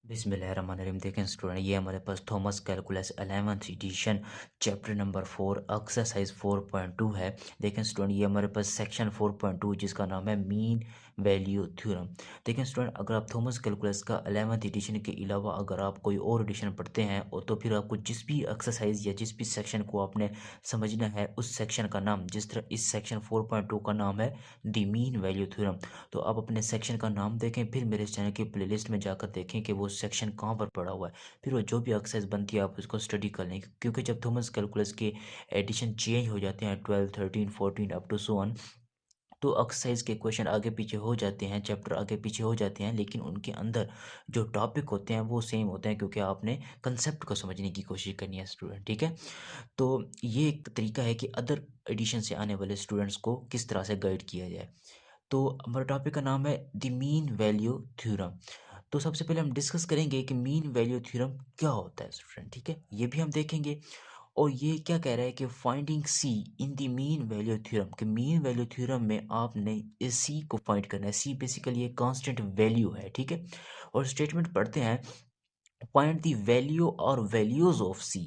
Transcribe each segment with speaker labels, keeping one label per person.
Speaker 1: बिस्मिल्लाहिर्रहमानिर्रहीम। देखें स्टूडेंट, ये हमारे पास Thomas calculus 11th edition chapter number 4 exercise 4.2 है। देखें स्टूडेंट, ये हमारे पास सेक्शन 4.2 जिसका नाम है मीन वैल्यू थ्योरम। देखें स्टूडेंट, अगर आप थॉमस कैलकुलस का 11th एडिशन के अलावा अगर आप कोई और एडिशन पढ़ते हैं और तो फिर आपको जिस भी एक्सरसाइज या जिस भी सेक्शन को आपने समझना है उस सेक्शन का नाम, जिस तरह इस सेक्शन 4.2 का नाम है द मीन वैल्यू थ्योरम, तो आप अपने सेक्शन का नाम देखें, फिर मेरे इस चैनल की प्लेलिस्ट में जाकर देखें कि वो सेक्शन कहाँ पर पड़ा हुआ है। फिर वो जो भी एक्सरसाइज बनती है आप उसको स्टडी कर लें, क्योंकि जब थॉमस कैलकुलस के एडिशन चेंज हो जाते हैं 12, 13, 14 अप टू सो ऑन, तो एक्सरसाइज के क्वेश्चन आगे पीछे हो जाते हैं, चैप्टर आगे पीछे हो जाते हैं, लेकिन उनके अंदर जो टॉपिक होते हैं वो सेम होते हैं, क्योंकि आपने कंसेप्ट को समझने की कोशिश करनी है स्टूडेंट। ठीक है, तो ये एक तरीका है कि अदर एडिशन से आने वाले स्टूडेंट्स को किस तरह से गाइड किया जाए। तो हमारे टॉपिक का नाम है द मीन वैल्यू थ्योरम। तो सबसे पहले हम डिस्कस करेंगे कि मीन वैल्यू थ्योरम क्या होता है स्टूडेंट। ठीक है, ये भी हम देखेंगे। और ये क्या कह रहा है कि finding C in the mean value theorem, कि मीन वैल्यू थ्योरम में आपने इस सी को फाइंड करना है। सी बेसिकली ये कांस्टेंट वैल्यू है। ठीक है, और स्टेटमेंट पढ़ते हैं, find the value or values of c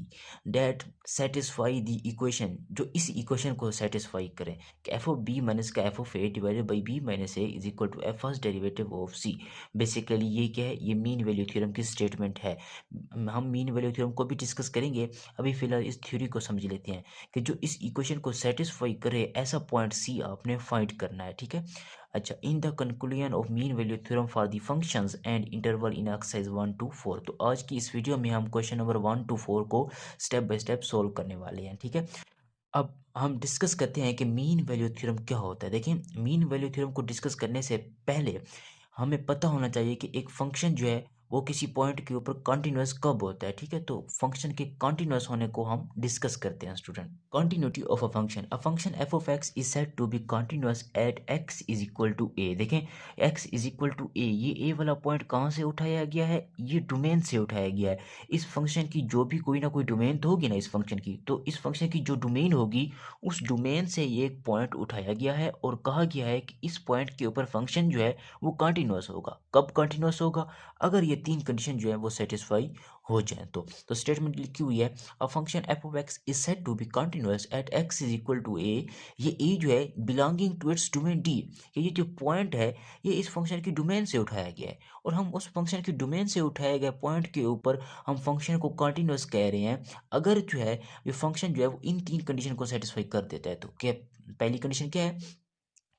Speaker 1: that satisfy the equation, जो इस इक्वेशन को सेटिस्फाई करें कि एफ ऑफ बी माइनस का F of A divided by B minus A is equal to F first derivative of c. Basically ये क्या है, ये मीन वैल्यू थ्योरम की स्टेटमेंट है। हम मीन वैल्यू थ्योरम को भी डिस्कस करेंगे, अभी फिलहाल इस थ्योरी को समझ लेते हैं कि जो इस इक्वेशन को सेटिस्फाई करे ऐसा पॉइंट सी आपने फाइंड करना है। ठीक है, अच्छा, in the conclusion of mean value theorem for the functions and interval in exercise 1 to 4। तो आज की इस वीडियो में हम क्वेश्चन नंबर 1 to 4 को स्टेप बाय स्टेप सोल्व करने वाले हैं। ठीक है, अब हम डिस्कस करते हैं कि मीन वैल्यू थ्योरम क्या होता है। देखिए, मीन वैल्यू थ्योरम को डिस्कस करने से पहले हमें पता होना चाहिए कि एक फंक्शन जो है वो किसी पॉइंट के ऊपर कंटिन्यूअस कब होता है। ठीक है, तो फंक्शन के कंटिन्यूअस होने को हम डिस्कस करते हैं student. Continuity of a function f of x is said to be continuous at x is equal to a. देखें, x is equal to a, ये ए वाला पॉइंट कहाँ से उठाया गया है, ये डोमेन से उठाया गया है। इस फंक्शन की जो भी कोई ना कोई डोमेन तो होगी ना इस फंक्शन की, तो इस फंक्शन की जो डोमेन होगी उस डोमेन से ये एक पॉइंट उठाया गया है और कहा गया है कि इस पॉइंट के ऊपर फंक्शन जो है वो कंटिन्यूअस होगा। कब कंटिन्यूअस होगा, अगर ये तीन कंडीशन जो है वो सेटिस्फाई हो जाए तो स्टेटमेंट लिखी हुई है, a function f of x is said to be continuous at x is equal to a. ये ए जो है belonging to its domain D, ये जो पॉइंट है ये इस फंक्शन की डोमेन से उठाया गया है, और हम उस फंक्शन की डोमेन से उठाए गए पॉइंट के ऊपर हम फंक्शन को कंटिन्यूअस कह रहे हैं अगर जो है ये फंक्शन जो है वो इन तीन कंडीशन को सेटिस्फाई कर देता है। तो क्या पहली कंडीशन क्या है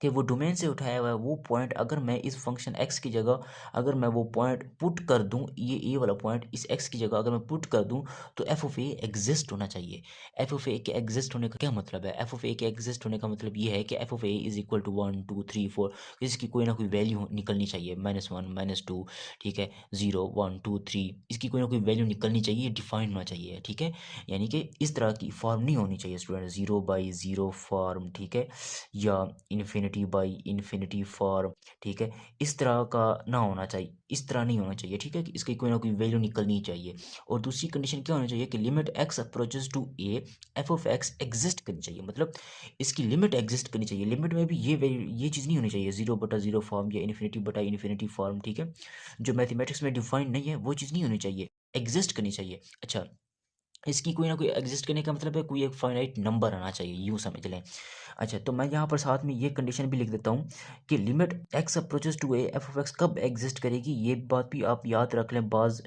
Speaker 1: कि वो डोमेन से उठाया हुआ है वो पॉइंट, अगर मैं इस फंक्शन x की जगह अगर मैं वो पॉइंट पुट कर दूं, ये a वाला पॉइंट इस x की जगह अगर मैं पुट कर दूं, तो एफ ऑफ ए एग्जिस्ट होना चाहिए। एफ ऑफ ए के एग्जिस्ट होने का क्या मतलब है, एफ ऑफ ए के एग्जिस्ट होने का मतलब ये है कि F of a is equal to 1 2 3 4, इसकी कोई ना कोई वैल्यू निकलनी चाहिए, -1 -2, ठीक है, 0 1 2 3, इसकी कोई ना कोई वैल्यू निकलनी चाहिए, डिफाइन होना चाहिए। ठीक है, यानी कि इस तरह की फॉर्म नहीं होनी चाहिए स्टूडेंट, 0/0 फॉर्म, ठीक है, या इन्फिनिटी बाई इन्फिनिटी फॉर्म। ठीक है, इस तरह का ना होना चाहिए, इस तरह नहीं होना चाहिए। ठीक है, कि इसकी कोई ना कोई वैल्यू निकलनी चाहिए। और दूसरी कंडीशन क्या होनी चाहिए कि limit x approaches to a f of x exist करनी चाहिए, मतलब इसकी लिमिट एग्जिस्ट करनी चाहिए। लिमिट में भी ये वैल्यू, ये चीज़ नहीं होनी चाहिए 0/0 फॉर्म या इन्फिनिटी फॉर्म। ठीक है, जो मैथमेटिक्स में डिफाइन नहीं है वो चीज़ नहीं होनी चाहिए, एग्जिस्ट करनी चाहिए। अच्छा, इसकी कोई ना कोई एग्जिस्ट करने का मतलब है कोई एक फाइनाइट नंबर आना चाहिए, यूँ समझ लें। अच्छा, तो मैं यहाँ पर साथ में ये कंडीशन भी लिख देता हूँ कि limit x approaches to a f of x कब एग्जिस्ट करेगी, ये बात भी आप याद रख लें। बाज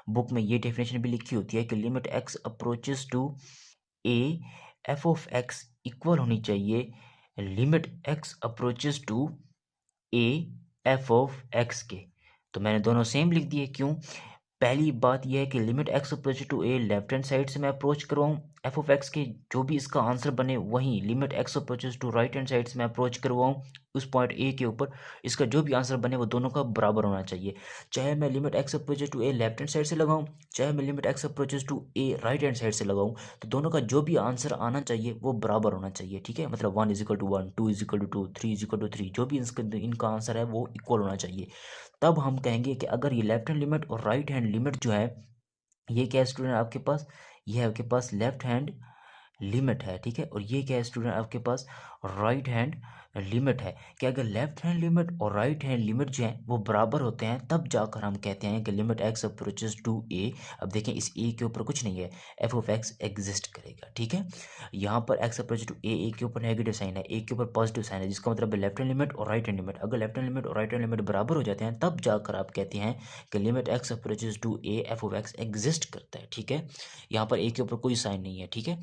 Speaker 1: बुक में ये डेफिनेशन भी लिखी होती है कि limit x approaches to a f of x equal होनी चाहिए limit x approaches to a f of x के। तो मैंने दोनों सेम लिख दिए, क्यों, पहली बात यह है कि limit x approach to a left hand side से मैं अप्रोच करवाऊँ एफ ऑफ एक्स के, जो भी इसका आंसर बने वहीं limit x approaches to right hand side से मैं अप्रोच करवाऊँ उस पॉइंट ए के ऊपर, इसका जो भी आंसर बने वो दोनों का बराबर होना चाहिए। चाहे मैं limit x approaches to a left hand side से लगाऊँ, चाहे मैं limit x approaches to a right hand side से लगाऊँ, तो दोनों का जो भी आंसर आना चाहिए वो बराबर होना चाहिए। ठीक है, मतलब 1 = 1, 2 = 2, 3 = 3, जो भी इनका आंसर है वो इक्वल होना चाहिए। तब हम कहेंगे कि अगर ये लेफ्ट हैंड लिमिट और राइट हैंड लिमिट जो है, ये क्या है स्टूडेंट आपके पास, ये है आपके पास लेफ्ट हैंड लिमिट है, ठीक है। और ये क्या है स्टूडेंट, आपके पास राइट हैंड लिमिट है कि अगर लेफ्ट हैंड लिमिट और राइट हैंड लिमिट जो है वो बराबर होते हैं तब जाकर हम कहते हैं कि लिमिट एक्स अप्रोचेस टू ए। अब देखें इस ए के ऊपर कुछ नहीं है, एफ ऑफ एक्स एग्जिस्ट करेगा, ठीक है। यहाँ पर एक्स अप्रोच टू ए के ऊपर नेगेटिव साइन है, ए के ऊपर पॉजिटिव साइन है, जिसका मतलब है लेफ्ट हैंड लिमिट और राइट हैंड लिमिट। अगर लेफ्ट हैंड लिमिट और राइट हैंड लिमिट बराबर हो जाते हैं तब जाकर आप कहते हैं कि limit x approaches to a f of x exist करता है, ठीक है। यहाँ पर ए के ऊपर कोई साइन नहीं है, ठीक है,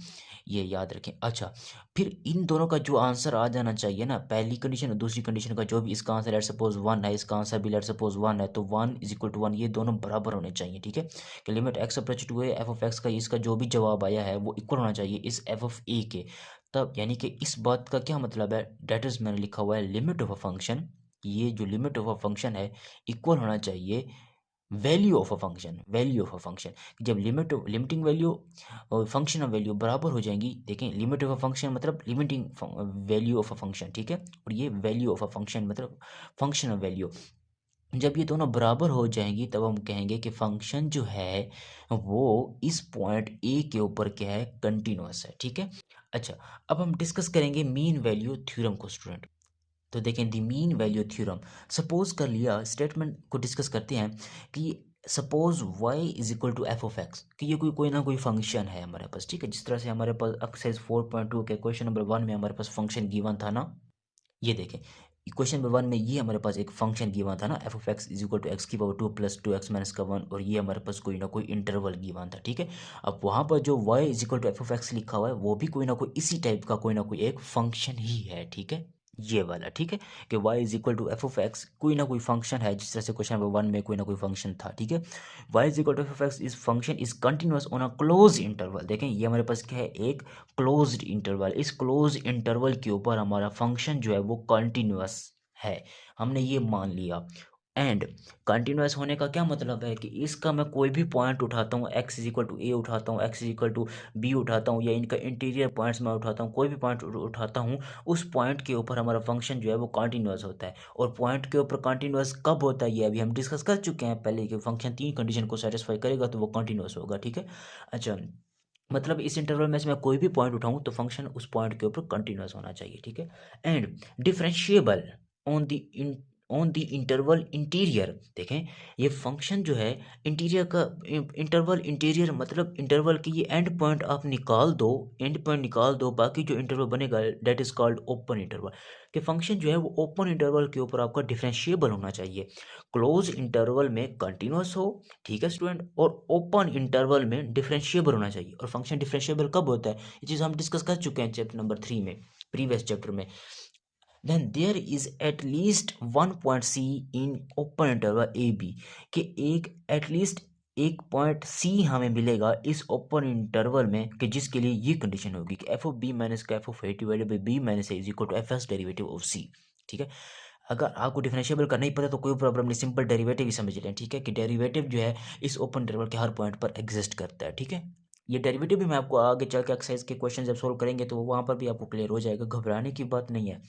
Speaker 1: ये याद रखें। अच्छा, फिर इन दोनों का जो आंसर आ जाना चाहिए ना, पहली कंडीशन और दूसरी कंडीशन का जो भी इसका आंसर लेट सपोज 1 है, इसका आंसर भी लेट सपोज 1 है, तो 1 इज इक्वल टू 1, ये दोनों बराबर होने चाहिए, ठीक है। कि limit x approach to a f of x का इसका जो भी जवाब आया है वो इक्वल होना चाहिए इस एफ ऑफ ए के। तब यानी कि इस बात का क्या मतलब है, डेट इज मैंने लिखा हुआ है लिमिट ऑफ अ फंक्शन, ये जो लिमिट ऑफ अ फंक्शन है इक्वल होना चाहिए value of a function, value of a function. जब लिमिटिंग वैल्यू और फंक्शन ऑफ वैल्यू बराबर हो जाएंगी, देखें लिमिट ऑफ अ फंक्शन मतलब limiting value of a function, ठीक है, और ये वैल्यू ऑफ अ फंक्शन मतलब फंक्शन ऑफ वैल्यू। जब ये दोनों बराबर हो जाएंगी तब हम कहेंगे कि फंक्शन जो है वो इस पॉइंट ए के ऊपर क्या है, कंटिन्यूअस है, ठीक है। अच्छा, अब हम डिस्कस करेंगे मीन वैल्यू थ्योरम को स्टूडेंट। तो देखें the mean value theorem, suppose कर लिया, स्टेटमेंट को डिस्कस करते हैं कि suppose y is equal to f of x, कि ये कोई ना कोई फंक्शन है हमारे पास, ठीक है। जिस तरह से हमारे पास एक्सरसाइज 4.2 के क्वेश्चन नंबर 1 में हमारे पास फंक्शन गिवन था ना, ये देखें क्वेश्चन नंबर 1 में ये हमारे पास एक फंक्शन गिवन था ना, F of x is equal to x की पावर 2 प्लस 2x माइनस का 1, और ये हमारे पास कोई ना कोई इंटरवल गिवन था, ठीक है। अब वहाँ पर जो y is equal to f of x लिखा हुआ है वो भी कोई ना कोई इसी टाइप का कोई ना कोई एक फंक्शन ही है, ठीक है, ये वाला, ठीक है। कि y is equal to f of x कोई ना कोई फंक्शन है, जिस तरह से क्वेश्चन नंबर 1 में कोई ना कोई फंक्शन था, ठीक है। y is equal to f of x इस function is continuous on a close interval. देखें ये हमारे पास क्या है, एक क्लोज्ड इंटरवल, इस क्लोज इंटरवल के ऊपर हमारा फंक्शन जो है वो कंटिन्यूअस है, हमने ये मान लिया। एंड कंटिन्यूअस होने का क्या मतलब है कि इसका मैं कोई भी पॉइंट उठाता हूँ, x is equal to a उठाता हूँ, x is equal to b उठाता हूँ, या इनका इंटीरियर पॉइंट्स मैं उठाता हूँ, कोई भी पॉइंट उठाता हूँ, उस पॉइंट के ऊपर हमारा फंक्शन जो है वो कंटिन्यूअस होता है। और पॉइंट के ऊपर कंटिन्यूअस कब होता है ये अभी हम डिस्कस कर चुके हैं पहले, कि फंक्शन 3 कंडीशन को सेटिस्फाई करेगा तो वो कंटिन्यूअस होगा, ठीक है। अच्छा, मतलब इस इंटरवल में से मैं कोई भी पॉइंट उठाऊं तो फंक्शन उस पॉइंट के ऊपर कंटिन्यूअस होना चाहिए, ठीक है। And differentiable on the on the interval interior. देखें ये फंक्शन जो है इंटीरियर का, इंटरवल इंटीरियर मतलब इंटरवल की ये एंड पॉइंट आप निकाल दो, एंड पॉइंट निकाल दो, बाकी जो इंटरवल बनेगा that is called open interval. कि फंक्शन जो है वो ओपन इंटरवल के ऊपर आपका डिफरेंशिएबल होना चाहिए, क्लोज इंटरवल में कंटिन्यूअस हो, ठीक है स्टूडेंट, और ओपन इंटरवल में डिफरेंशिएबल होना चाहिए। और फंक्शन डिफरेंशिएबल कब होता है, ये चीज़ हम डिस्कस कर चुके हैं चैप्टर नंबर 3 में, प्रीवियस चैप्टर में। Then there is at least one point c in open interval a b, कि एक एटलीस्ट एक पॉइंट सी हमें मिलेगा इस ओपन इंटरवल में, कि जिसके लिए ये कंडीशन होगी कि एफ ऑफ बी माइनस का F of A divided by B minus A is equal to F's derivative of C, ठीक है। अगर आपको डिफरेंशिएबल करना ही पता तो कोई प्रॉब्लम नहीं, सिंपल डेरिवेटिव ही समझ लें, ठीक है, कि डेरिवेटिव जो है इस ओपन इंटरवल के हर पॉइंट पर एग्जिस्ट करता है, ठीक है। ये डेरिवेटिव भी मैं आपको आगे चल के एक्सरसाइज के क्वेश्चन जब सोल्व करेंगे तो वहाँ पर भी आपको क्लियर हो जाएगा, घबराने की बात नहीं है।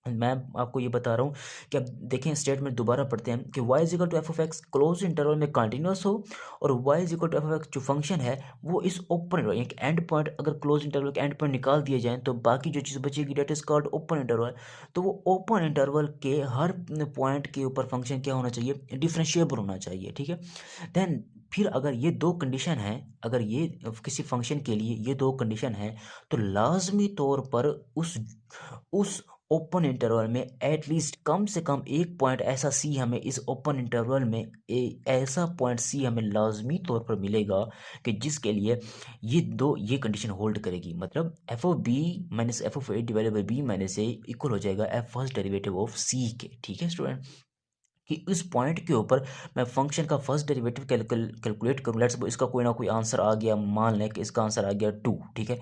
Speaker 1: मैं आपको ये बता रहा हूँ कि अब देखें स्टेटमेंट दोबारा पढ़ते हैं कि y is equal to f of x close interval में कंटिन्यूअस हो, और y is equal to f of x जो फंक्शन है वो इस ओपन इंटरवल, एक एंड पॉइंट, अगर क्लोज इंटरवल के एंड पॉइंट निकाल दिए जाएँ तो बाकी जो चीज़ बचेगी that is called open interval. तो वो ओपन इंटरवल के हर पॉइंट के ऊपर फंक्शन क्या होना चाहिए, डिफरेंशिएबल होना चाहिए, ठीक है। देन फिर अगर ये दो कंडीशन है, अगर ये किसी फंक्शन के लिए ये दो कंडीशन है, तो लाजमी तौर पर उस ओपन इंटरवल में एटलीस्ट कम से कम एक पॉइंट ऐसा सी हमें इस ओपन इंटरवल में ऐसा पॉइंट सी हमें लाजमी तौर पर मिलेगा कि जिसके लिए ये कंडीशन होल्ड करेगी, मतलब f of B minus f of A divided by B minus a equal हो जाएगा f first derivative of c के, ठीक है स्टूडेंट। कि इस पॉइंट के ऊपर मैं फंक्शन का फर्स्ट डेरिवेटिव कैलकुलेट करूँ, लेट्स सपोज इसका कोई ना कोई आंसर आ गया, मान लें कि इसका आंसर आ गया 2, ठीक है।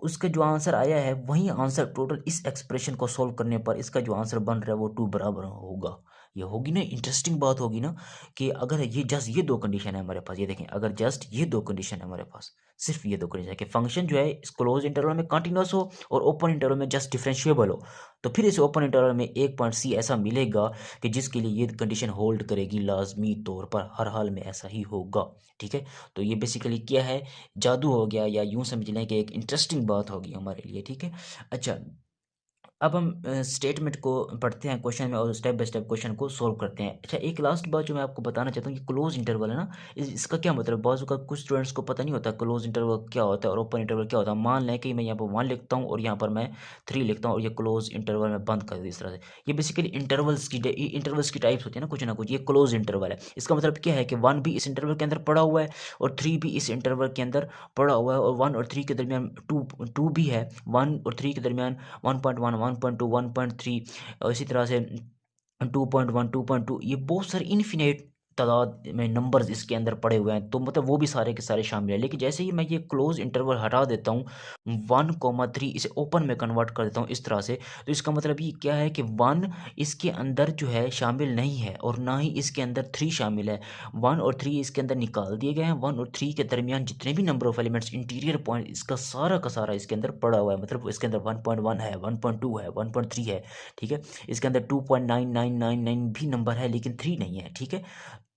Speaker 1: उसका जो आंसर आया है वही आंसर टोटल इस एक्सप्रेशन को सॉल्व करने पर इसका जो आंसर बन रहा है वो 2 बराबर होगा। ये होगी ना, इंटरेस्टिंग बात होगी ना, कि अगर ये जस्ट ये दो कंडीशन है हमारे पास, ये देखें अगर जस्ट ये दो कंडीशन है हमारे पास, सिर्फ ये दो कंडीशन है कि फंक्शन जो है इस क्लोज इंटरवल में कंटिन्यूस हो और ओपन इंटरवल में जस्ट डिफरेंशिएबल हो, तो फिर इस ओपन इंटरवल में एक पॉइंट सी ऐसा मिलेगा कि जिसके लिए ये कंडीशन होल्ड करेगी, लाजमी तौर पर हर हाल में ऐसा ही होगा। ठीक है, तो ये बेसिकली क्या है, जादू हो गया, या यूं समझ लें कि एक इंटरेस्टिंग बात होगी हमारे लिए। ठीक है, अच्छा अब हम स्टेटमेंट को पढ़ते हैं क्वेश्चन में और स्टेप बाय स्टेप क्वेश्चन को सॉल्व करते हैं। अच्छा, एक लास्ट बात जो मैं आपको बताना चाहता हूँ कि क्लोज इंटरवल है ना, इसका क्या मतलब, बाजू का कुछ स्टूडेंट्स को पता नहीं होता क्लोज इंटरवल क्या होता है और ओपन इंटरवल क्या होता है। मान लें कि मैं यहाँ पर 1 लिखता हूँ और यहाँ पर मैं 3 लिखता हूँ और ये क्लोज इंटरवल में बंद कर दी इस तरह से। ये बेसिकली इंटरवल्स की टाइप्स होती है ना कुछ, ये क्लोज इंटरवल है। इसका मतलब क्या है कि 1 भी इस इंटरवल के अंदर पड़ा हुआ है और 3 भी इस इंटरवल के अंदर पड़ा हुआ है, और 1 और 3 के दरमियान टू भी है, 1 और 3 के दरमियान 1.1 1.2 1.3 और इसी तरह से 2.1 2.2, ये बहुत सारे इन्फिनेट तादाद में नंबर्स इसके अंदर पड़े हुए हैं, तो मतलब वो भी सारे के सारे शामिल है। लेकिन जैसे ही मैं ये क्लोज इंटरवल हटा देता हूँ 1,3 इसे ओपन में कन्वर्ट कर देता हूँ इस तरह से, तो इसका मतलब ये क्या है कि 1 इसके अंदर जो है शामिल नहीं है और ना ही इसके अंदर 3 शामिल है। 1 और 3 इसके अंदर निकाल दिए गए हैं। 1 और 3 के दरमियान जितने भी number of elements interior point, इसका सारा का सारा इसके अंदर पड़ा हुआ है। मतलब इसके अंदर 1.1 है, 1.2 है, 1.3 है। ठीक है, इसके अंदर 2.9999 भी नंबर है लेकिन 3 नहीं है। ठीक है,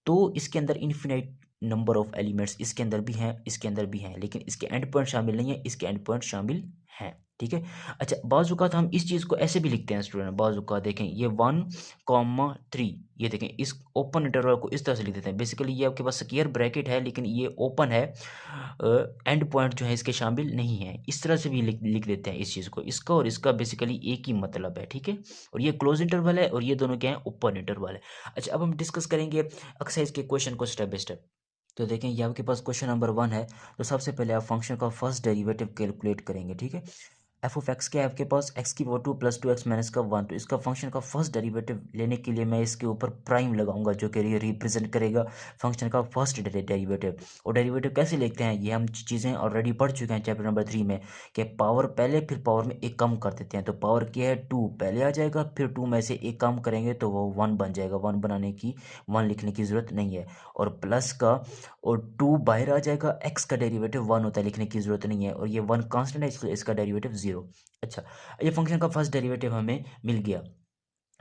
Speaker 1: तो इसके अंदर इन्फिनाइट नंबर ऑफ एलिमेंट्स इसके अंदर भी हैं, इसके अंदर भी हैं, लेकिन इसके एंड पॉइंट शामिल नहीं है, इसके एंड पॉइंट शामिल हैं। ठीक है, अच्छा बाजुकात हम इस चीज़ को ऐसे भी लिखते हैं स्टूडेंट, बाजुकात देखें ये 1,3, ये देखें इस ओपन इंटरवल को इस तरह से लिख देते हैं। बेसिकली ये आपके पास स्क्वायर ब्रैकेट है लेकिन ये ओपन है, एंड पॉइंट जो है इसके शामिल नहीं है, इस तरह से भी लिख देते हैं इस चीज़ को। इसका और इसका बेसिकली एक ही मतलब है। ठीक है, और ये क्लोज इंटरवल है और ये दोनों क्या है, ओपन इंटरवल है। अच्छा, अब हम डिस्कस करेंगे एक्सरसाइज के क्वेश्चन को स्टेप बाय स्टेप। तो देखें ये आपके पास क्वेश्चन नंबर 1 है, तो सबसे पहले आप फंक्शन का फर्स्ट डेरिवेटिव कैलकुलेट करेंगे। ठीक है, एफ ऑफ एक्स क्या है आपके पास, एक्स की पावर 2 प्लस 2x माइनस का 1, तो इसका फंक्शन का फर्स्ट डेरिवेटिव लेने के लिए मैं इसके ऊपर प्राइम लगाऊंगा जो कि रिप्रेजेंट करेगा फंक्शन का फर्स्ट डेरिवेटिव। और डेरिवेटिव कैसे लिखते हैं, ये हम चीज़ें ऑलरेडी पढ़ चुके हैं चैप्टर नंबर 3 में, कि पावर पहले फिर पावर में एक कम कर देते हैं। तो पावर क्या है, 2 पहले आ जाएगा, फिर 2 में से एक कम करेंगे तो वो 1 बन जाएगा। 1 बनाने की 1 लिखने की ज़रूरत नहीं है, और प्लस का और 2 बाहर आ जाएगा, x का डेरिवेटिव 1 होता है, लिखने की ज़रूरत नहीं है, और ये 1 कांस्टेंट है इसलिए इसका डेरिवेटिव 0। अच्छा, ये फंक्शन का फर्स्ट डेरिवेटिव हमें मिल गया।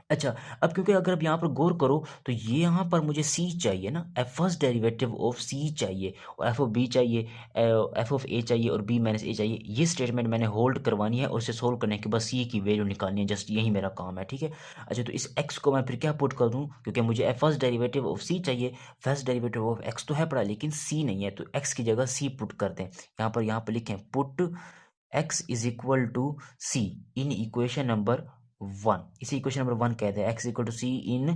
Speaker 1: अच्छा, अब क्योंकि अगर आप यहाँ पर गौर करो तो ये यहाँ पर मुझे c चाहिए ना, F first derivative of c चाहिए, और एफ ऑफ b चाहिए, एफ ऑफ a चाहिए, और b माइनस a चाहिए। ये स्टेटमेंट मैंने होल्ड करवानी है और इसे सोल्व करने के बाद c की वैल्यू निकालनी है, जस्ट यही मेरा काम है। ठीक है, अच्छा तो इस x को मैं फिर क्या पुट कर दूँ, क्योंकि मुझे F first derivative of c चाहिए, फर्स्ट डेरिवेटिव ऑफ x तो है पड़ा लेकिन c नहीं है, तो x की जगह c पुट कर दें। यहाँ पर लिखें put x is equal to c in equation number 1। इसे इक्वेशन नंबर 1 कहते हैं, x equal to c in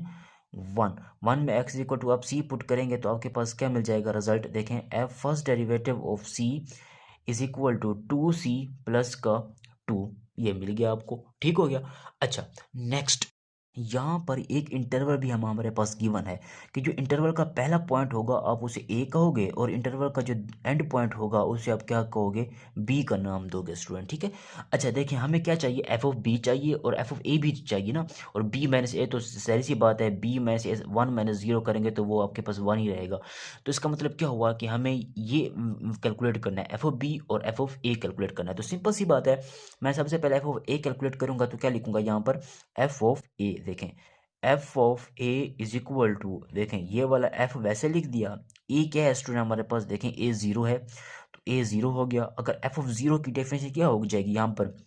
Speaker 1: 1 में x इक्वल टू आप c पुट करेंगे तो आपके पास क्या मिल जाएगा रिजल्ट, देखें f first derivative of c is equal to 2c plus का 2, ये मिल गया आपको। ठीक हो गया। अच्छा नेक्स्ट, यहाँ पर एक इंटरवल भी हमारे पास गिवन है कि जो इंटरवल का पहला पॉइंट होगा आप उसे ए कहोगे, और इंटरवल का जो एंड पॉइंट होगा उसे आप क्या कहोगे, बी का नाम दोगे स्टूडेंट। ठीक है, अच्छा देखिए हमें क्या चाहिए, एफ ऑफ बी चाहिए और एफ ऑफ ए भी चाहिए ना, और बी माइनस ए तो सारी सी बात है, बी माइनस ए 1 माइनस 0 करेंगे तो वो आपके पास 1 ही रहेगा। तो इसका मतलब क्या हुआ कि हमें ये कैलकुलेट करना है, एफ ऑफ बी और एफ ऑफ ए कैलकुलेट करना है। तो सिंपल सी बात है, मैं सबसे पहले एफ ऑफ ए कैलकुलेट करूंगा तो क्या लिखूंगा यहाँ पर, एफ ऑफ ए, देखें f of a is equal to, देखें ये वाला एफ वैसे लिख दिया, ए क्या है स्टूडेंट हमारे पास, देखें ए 0 है तो ए 0 हो गया। अगर एफ ऑफ 0 की डेफिनेशन क्या हो जाएगी, यहाँ पर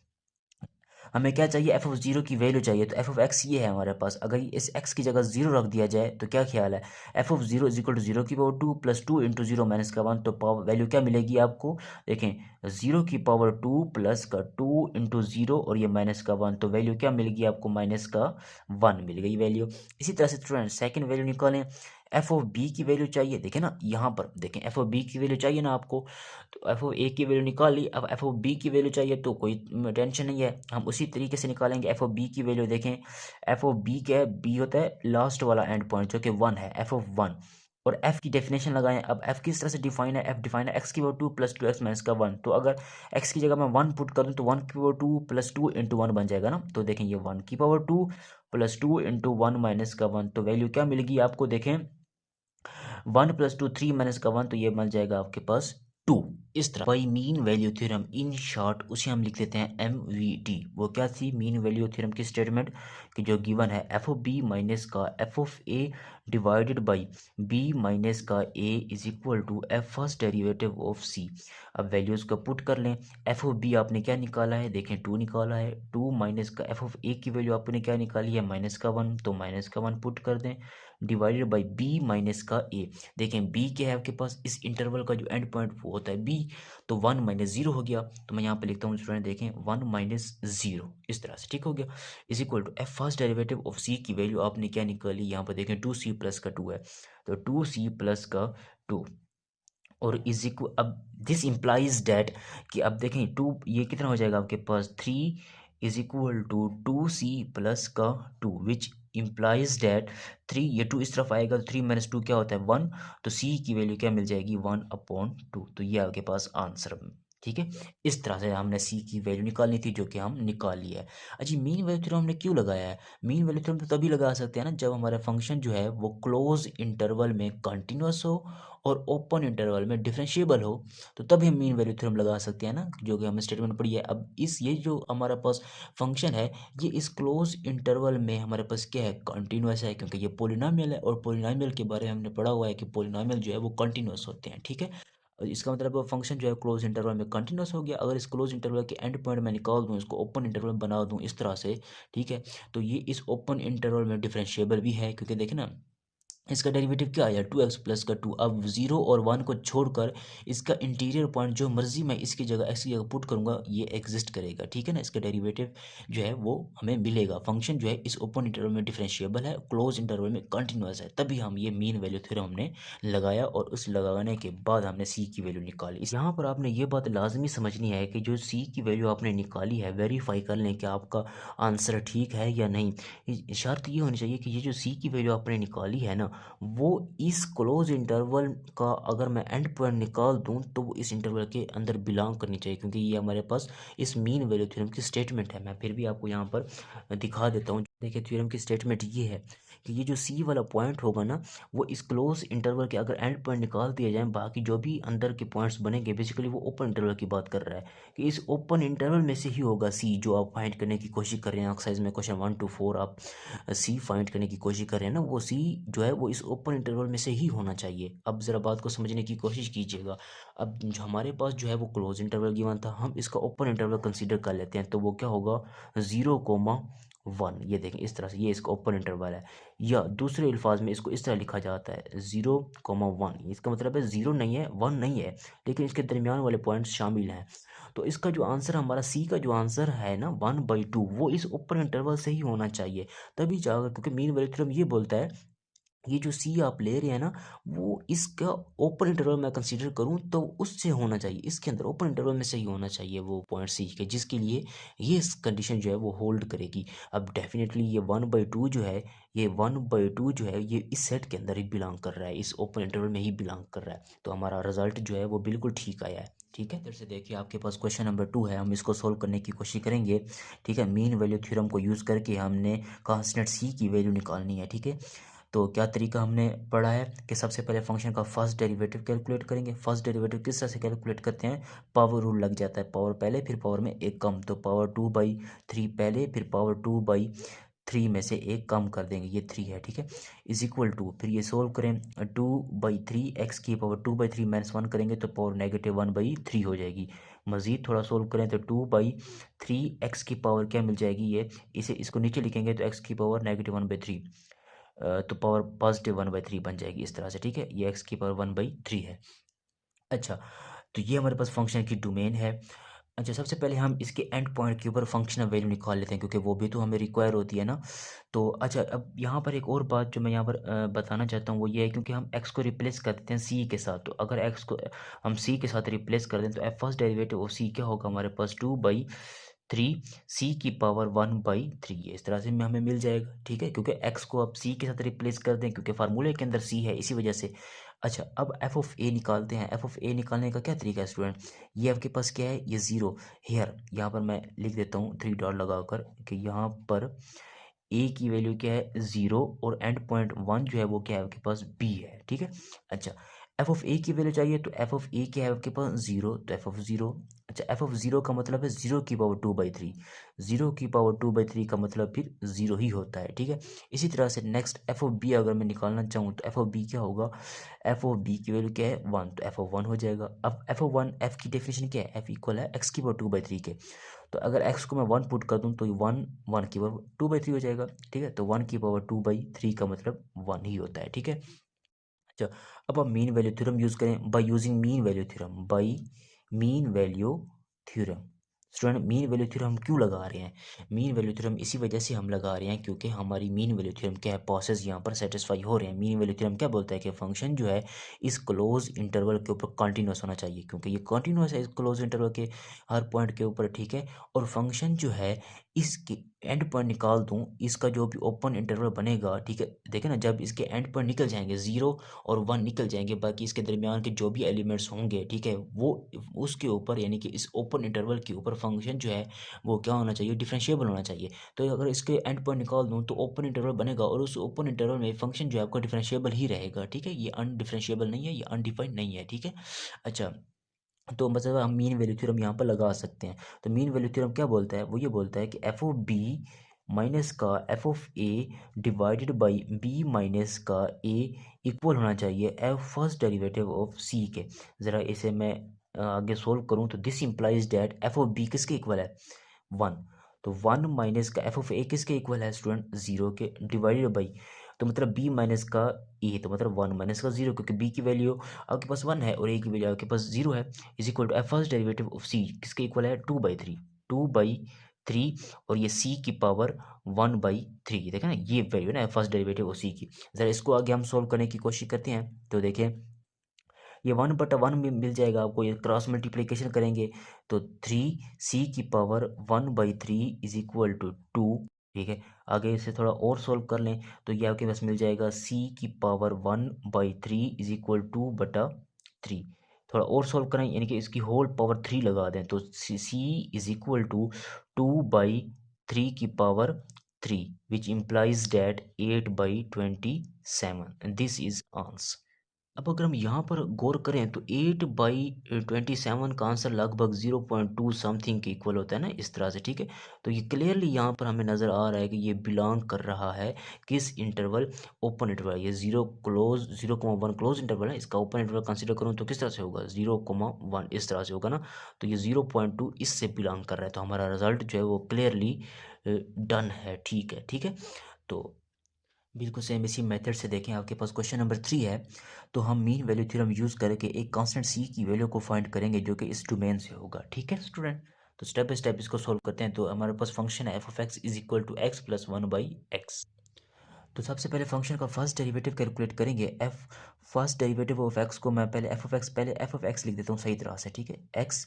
Speaker 1: हमें क्या चाहिए, एफ ऑफ 0 की वैल्यू चाहिए, तो एफ ऑफ एक्स ये है हमारे पास। अगर इस एक्स की जगह 0 रख दिया जाए तो क्या ख्याल है, F of 0 is equal to 0 की पावर 2 प्लस 2 इंटू 0 माइनस का 1, तो पावर वैल्यू क्या मिलेगी आपको, देखें 0 की पावर 2 प्लस का 2 इंटू 0 और ये माइनस का 1, तो वैल्यू क्या मिलेगी आपको, माइनस का 1 मिल गई वैल्यू। इसी तरह से स्टूडेंट सेकंड वैल्यू निकालें, एफ ऑफ बी की वैल्यू चाहिए, देखें ना यहाँ पर देखें एफ ऑफ बी की वैल्यू चाहिए ना आपको, तो एफ ऑफ ए की वैल्यू निकाल ली, अब एफ ऑफ बी की वैल्यू चाहिए तो कोई टेंशन नहीं है, हम उसी तरीके से निकालेंगे एफ ऑफ बी की वैल्यू। देखें एफ ऑफ बी क्या है, बी होता है लास्ट वाला एंड पॉइंट जो कि 1 है, एफ ऑफ 1, और एफ की डेफिनेशन लगाएं। अब एफ किस तरह से डिफाइन है, एफ डिफाइन है एक्स की पावर 2 प्लस 2x माइनस का 1, तो अगर एक्स की जगह मैं 1 पुट कर दूं तो 1 की पावर 2 प्लस 2 इंटू 1 बन जाएगा ना, तो देखें ये 1 की पावर 2 प्लस 2 इंटू 1 माइनस का 1, तो वैल्यू क्या मिलेगी आपको, देखें 1 प्लस 2 3 माइनस का 1, तो ये मिल जाएगा आपके पास 2। इस तरह by mean value theorem in short उसे हम लिख देते हैं MVT। वो क्या थी मीन वैल्यू थ्योरम की स्टेटमेंट कि जो गिवन है एफ ऑफ बी माइनस का F of A divided by B minus का A is equal to F first derivative of C. अब वैल्यूज को पुट कर लें। एफ ऑफ बी आपने क्या निकाला है, देखें 2 निकाला है। 2 माइनस का एफ ऑफ ए की वैल्यू आपने क्या निकाली है, -1, तो -1 पुट कर दें डिवाइडेड बाई बी माइनस का ए। देखें बी क्या है आपके पास, इस इंटरवल का जो एंड पॉइंट वो होता है बी, तो 1 माइनस 0 हो गया। तो मैं यहाँ पे लिखता हूँ स्टूडेंट, देखें 1 माइनस 0 इस तरह से, ठीक हो गया। Is equal to F first derivative of C की वैल्यू आपने क्या निकाली, यहाँ पर देखें 2c प्लस का 2 है, तो 2c प्लस का 2 और इज इक्वल, अब दिस इम्प्लाइज डैट कि अब देखें 2 ये कितना हो जाएगा आपके पास 3 is equal to 2c plus का 2 विच इम्प्लाइज डैट 3 ये 2 इस तरफ आएगा तो 3 माइनस 2 क्या होता है 1, तो c की वैल्यू क्या मिल जाएगी 1/2। तो ये आपके पास आंसर, ठीक है। इस तरह से हमने c की वैल्यू निकालनी थी जो कि हम निकाल लिया है। अच्छा मीन वैल्यू थ्योरम हमने क्यों लगाया है, मीन वैल्यू थ्योरम तो तभी लगा सकते हैं ना जब हमारा फंक्शन जो है वो क्लोज इंटरवल में कंटिन्यूस हो और ओपन इंटरवल में डिफरेंशिएबल हो, तो तभी हम मीन वैल्यू थ्योरम लगा सकते हैं ना, जो कि हमने स्टेटमेंट पढ़ी है। अब इस ये जो हमारा पास फंक्शन है ये इस क्लोज इंटरवल में हमारे पास क्या है, कंटिन्यूस है, क्योंकि ये पोलिनोमियल है और पोलिनोमियल के बारे में हमने पढ़ा हुआ है कि पोलिनोमियल जो है वो कंटिन्यूस होते हैं, ठीक है। और इसका मतलब फंक्शन जो है क्लोज इंटरवल में कंटिन्यूस हो गया। अगर इस क्लोज इंटरवल के एंड पॉइंट में निकाल दूं, इसको ओपन इंटरवल बना दूं इस तरह से, ठीक है, तो ये इस ओपन इंटरवल में डिफरेंशिएबल भी है, क्योंकि देखें ना इसका डेरिवेटिव क्या आया 2x प्लस का 2। अब 0 और 1 को छोड़कर इसका इंटीरियर पॉइंट जो मर्जी मैं इसकी जगह x की जगह पुट करूंगा ये एग्जिस्ट करेगा, ठीक है ना। इसका डेरिवेटिव जो है वो हमें मिलेगा। फंक्शन जो है इस ओपन इंटरवल में डिफरेंशिएबल है, क्लोज इंटरवल में कंटिन्यूस है, तभी हम ये मीन वैल्यू थ्योरम हमने लगाया और उस लगाने के बाद हमने c की वैल्यू निकाली। यहाँ पर आपने ये बात लाजमी समझनी है कि जो c की वैल्यू आपने निकाली है वेरीफाई कर लें कि आपका आंसर ठीक है या नहीं। शर्त ये होनी चाहिए कि ये जो c की वैल्यू आपने निकाली है ना वो इस क्लोज इंटरवल का अगर मैं एंड पॉइंट निकाल दूं तो वो इस इंटरवल के अंदर बिलोंग करनी चाहिए, क्योंकि ये हमारे पास इस मीन वैल्यू थ्योरम की स्टेटमेंट है। मैं फिर भी आपको यहाँ पर दिखा देता हूँ। देखिए थ्योरम की स्टेटमेंट ये है कि ये जो सी वाला पॉइंट होगा ना वो इस क्लोज इंटरवल के अगर एंड पॉइंट निकाल दिए जाए, बाकी जो भी अंदर के पॉइंट्स बनेंगे बेसिकली वो ओपन इंटरवल की बात कर रहा है कि इस ओपन इंटरवल में से ही होगा सी जो आप फाइंड करने की कोशिश कर रहे हैं। एक्सरसाइज में क्वेश्चन 1 to 4 आप सी फाइंड करने की कोशिश कर रहे हैं ना, वो सी जो है वो इस ओपन इंटरवल में से ही होना चाहिए। अब ज़रा बात को समझने की कोशिश कीजिएगा। अब जो हमारे पास जो है वो क्लोज इंटरवल गिवन था, हम इसका ओपन इंटरवल कंसीडर कर लेते हैं, तो वो क्या होगा 0,1। ये देखें इस तरह से ये इसका ओपन इंटरवल है, या दूसरे अल्फाज में इसको इस तरह लिखा जाता है 0,1। इसका मतलब है 0 नहीं है 1 नहीं है, लेकिन इसके दरमियान वाले पॉइंट्स शामिल हैं। तो इसका जो आंसर हमारा सी का जो आंसर है ना 1/2 वो इस ओपन इंटरवल से ही होना चाहिए, तभी जाकर, क्योंकि मीन वैल्यू थ्योरम ये बोलता है ये जो सी आप ले रहे हैं ना वो इसका ओपन इंटरवल मैं कंसीडर करूं तो उससे होना चाहिए, इसके अंदर ओपन इंटरवल में से ही होना चाहिए वो पॉइंट सी के, जिसके लिए ये कंडीशन जो है वो होल्ड करेगी। अब डेफिनेटली ये 1/2 जो है, ये 1/2 जो है ये इस सेट के अंदर ही बिलोंग कर रहा है, इस ओपन इंटरवल में ही बिलोंग कर रहा है, तो हमारा रिजल्ट जो है वो बिल्कुल ठीक आया है, ठीक है। इधर से देखिए आपके पास क्वेश्चन नंबर 2 है, हम इसको सोल्व करने की कोशिश करेंगे, ठीक है। मीन वैल्यू थ्योरम को यूज़ करके हमने कांस्टेंट सी की वैल्यू निकालनी है, ठीक है। तो क्या तरीका हमने पढ़ा है कि सबसे पहले फंक्शन का फर्स्ट डेरिवेटिव कैलकुलेट करेंगे। फर्स्ट डेरिवेटिव किस तरह से कैलकुलेट करते हैं, पावर रूल लग जाता है, पावर पहले फिर पावर में एक कम, तो पावर 2/3 पहले फिर पावर 2/3 में से एक कम कर देंगे, ये 3 है, ठीक है। इज इक्वल टू, फिर ये सोल्व करें 2/3 एक्स की पावर 2/3 -1 करेंगे तो पावर -1/3 हो जाएगी। मज़ीद थोड़ा सोल्व करें तो 2/3 एक्स की पावर क्या मिल जाएगी, ये इसे इसको नीचे लिखेंगे तो एक्स की पावर -1/3, तो पावर पॉजिटिव 1/3 बन जाएगी इस तरह से, ठीक है। ये एक्स की पावर 1/3 है। अच्छा, तो ये हमारे पास फंक्शन की डोमेन है। अच्छा, सबसे पहले हम इसके एंड पॉइंट के ऊपर फंक्शनल वैल्यू निकाल लेते हैं, क्योंकि वो भी तो हमें रिक्वायर होती है ना। तो अच्छा, अब यहाँ पर एक और बात जो मैं यहाँ पर बताना चाहता हूँ वो ये है, क्योंकि हम x को रिप्लेस कर देते हैं c के साथ, तो अगर x को हम c के साथ रिप्लेस कर दें तो f first derivative of c क्या होगा हमारे पास 2/3 c की पावर 1/3, इस तरह से हमें मिल जाएगा, ठीक है। क्योंकि x को आप c के साथ रिप्लेस कर दें, क्योंकि फार्मूले के अंदर c है इसी वजह से। अच्छा, अब एफ ऑफ ए निकालते हैं। एफ ऑफ ए निकालने का क्या तरीका है स्टूडेंट, ये आपके पास क्या है, ये ज़ीरो हेयर, यहाँ पर मैं लिख देता हूँ 3 डॉट लगाकर कि यहाँ पर ए की वैल्यू क्या है 0 और एंड पॉइंट 1 जो है वो क्या है आपके पास बी है, ठीक है। अच्छा, एफ ऑफ ए की वैल्यू चाहिए, तो एफ ऑफ ए क्या है आपके पास 0, तो एफ ऑफ 0। अच्छा, एफ ऑफ 0 का मतलब है 0 की पावर 2/3, 0 की पावर 2/3 का मतलब फिर 0 ही होता है, ठीक है। इसी तरह से नेक्स्ट एफ ऑफ बी अगर मैं निकालना चाहूँ तो एफ ऑफ बी क्या होगा, एफ ऑफ बी की वैल्यू क्या है 1, तो एफ ऑफ 1 हो जाएगा। अब एफ ऑफ 1, एफ की डेफिनेशन क्या है, एफ इक्वल है x की पावर 2/3 के। तो अगर x को मैं 1 पुट कर दूँ तो 1 की पावर 2/3 हो जाएगा, ठीक है। तो 1 की पावर 2/3 का मतलब 1 ही होता है, ठीक है। अच्छा, अब हम मीन वैल्यू थ्योरम यूज करें by using mean value theorem, by mean value theorem. Student, mean value theorem हम क्यों लगा रहे हैं, मीन वैल्यू थ्योरम इसी वजह से हम लगा रहे हैं क्योंकि हमारी मीन वैल्यू थ्योरम क्या है, प्रोसेस यहाँ पर सेटिस्फाई हो रहे हैं। मीन वैल्यू थ्योरम क्या बोलता है कि फंक्शन जो है इस क्लोज इंटरवल के ऊपर कंटिन्यूस होना चाहिए, क्योंकि ये कंटिन्यूस है इस क्लोज इंटरवल के हर पॉइंट के ऊपर, ठीक है। और फंक्शन जो है इसके एंड पॉइंट निकाल दूं, इसका जो भी ओपन इंटरवल बनेगा, ठीक है, देखें ना, जब इसके एंड पॉइंट निकल जाएंगे 0 और 1 निकल जाएंगे, बाकी इसके दरमियान के जो भी एलिमेंट्स होंगे, ठीक है, वो उसके ऊपर यानी कि इस ओपन इंटरवल के ऊपर फंक्शन जो है वो क्या होना चाहिए, डिफरेंशिएबल होना चाहिए। तो अगर इसके एंड पॉइंट निकाल दूं तो ओपन इंटरवल बनेगा और उस ओपन इंटरवल में फंक्शन जो है आपका डिफरेंशिएबल ही रहेगा, ठीक है। ये अनडिफरेंशिएबल नहीं है, ये अनडिफाइंड नहीं है, ठीक है। अच्छा, तो मतलब हम मीन वैल्यू थ्योरम यहाँ पर लगा सकते हैं। तो मीन वैल्यू थ्योरम क्या बोलता है, वो ये बोलता है कि एफ ऑफ बी माइनस का F of A divided by B minus का ए इक्वल होना चाहिए f first derivative of c के। ज़रा इसे मैं आगे सोल्व करूँ तो this implies that f of b किसके इक्वल है 1, तो 1 माइनस का एफ ऑफ ए किसके इक्वल है स्टूडेंट 0 के, डिवाइडेड बाई, तो मतलब बी माइनस का ए, तो मतलब 1 माइनस का 0, क्योंकि बी की वैल्यू आपके पास 1 है और ए की वैल्यू आपके पास 0 है, is equal to F first derivative of C किसके इक्वल है 2/3, 2/3, और ये सी की पावर 1/3, देखें ना ये वैल्यू ना फर्स्ट डेरिवेटिव ऑफ सी की। ज़रा इसको आगे हम सोल्व करने की कोशिश करते हैं, तो देखें ये 1/1 में मिल जाएगा आपको, ये क्रॉस मल्टीप्लिकेशन करेंगे तो 3 c की पावर 1/3 इज इक्वल टू 2, ठीक है। आगे इसे थोड़ा और सोल्व कर लें तो ये आपके पास मिल जाएगा c की पावर 1/3 इज इक्वल 2/3। थोड़ा और सोल्व करें यानी कि इसकी होल पावर 3 लगा दें तो c इज इक्वल टू 2/3 की power 3, which implies that 8/27, this is answer. अब अगर हम यहाँ पर गौर करें तो 8/27 का आंसर लगभग 0.2 समथिंग के इक्वल होता है ना, इस तरह से, ठीक है। तो ये क्लियरली यहाँ पर हमें नज़र आ रहा है कि ये बिलोंग कर रहा है किस इंटरवल, ओपन इंटरवल। ये 0,1 क्लोज इंटरवल है, इसका ओपन इंटरवल कंसिडर करूँ तो किस तरह से होगा 0,1 इस तरह से होगा ना, तो ये 0.2 इससे बिलोंग कर रहा है, तो हमारा रिजल्ट जो है वो क्लियरली डन है, ठीक है, ठीक है। तो बिल्कुल सेम इसी मेथड से देखें, आपके पास क्वेश्चन नंबर 3 है, तो हम मीन वैल्यू थ्योरम यूज़ करके एक कांस्टेंट सी की वैल्यू को फाइंड करेंगे जो कि इस डोमेन से होगा, ठीक है स्टूडेंट। तो स्टेप बाय स्टेप इसको सोल्व करते हैं। तो हमारे पास फंक्शन है F of x is equal to x plus 1/x। तो सबसे पहले फंक्शन का फर्स्ट डेरिवेटिव कैलकुलेट करेंगे। F first derivative of x को मैं पहले एफ ऑफ एक्स लिख देता हूँ सही तरह से, ठीक है, एक्स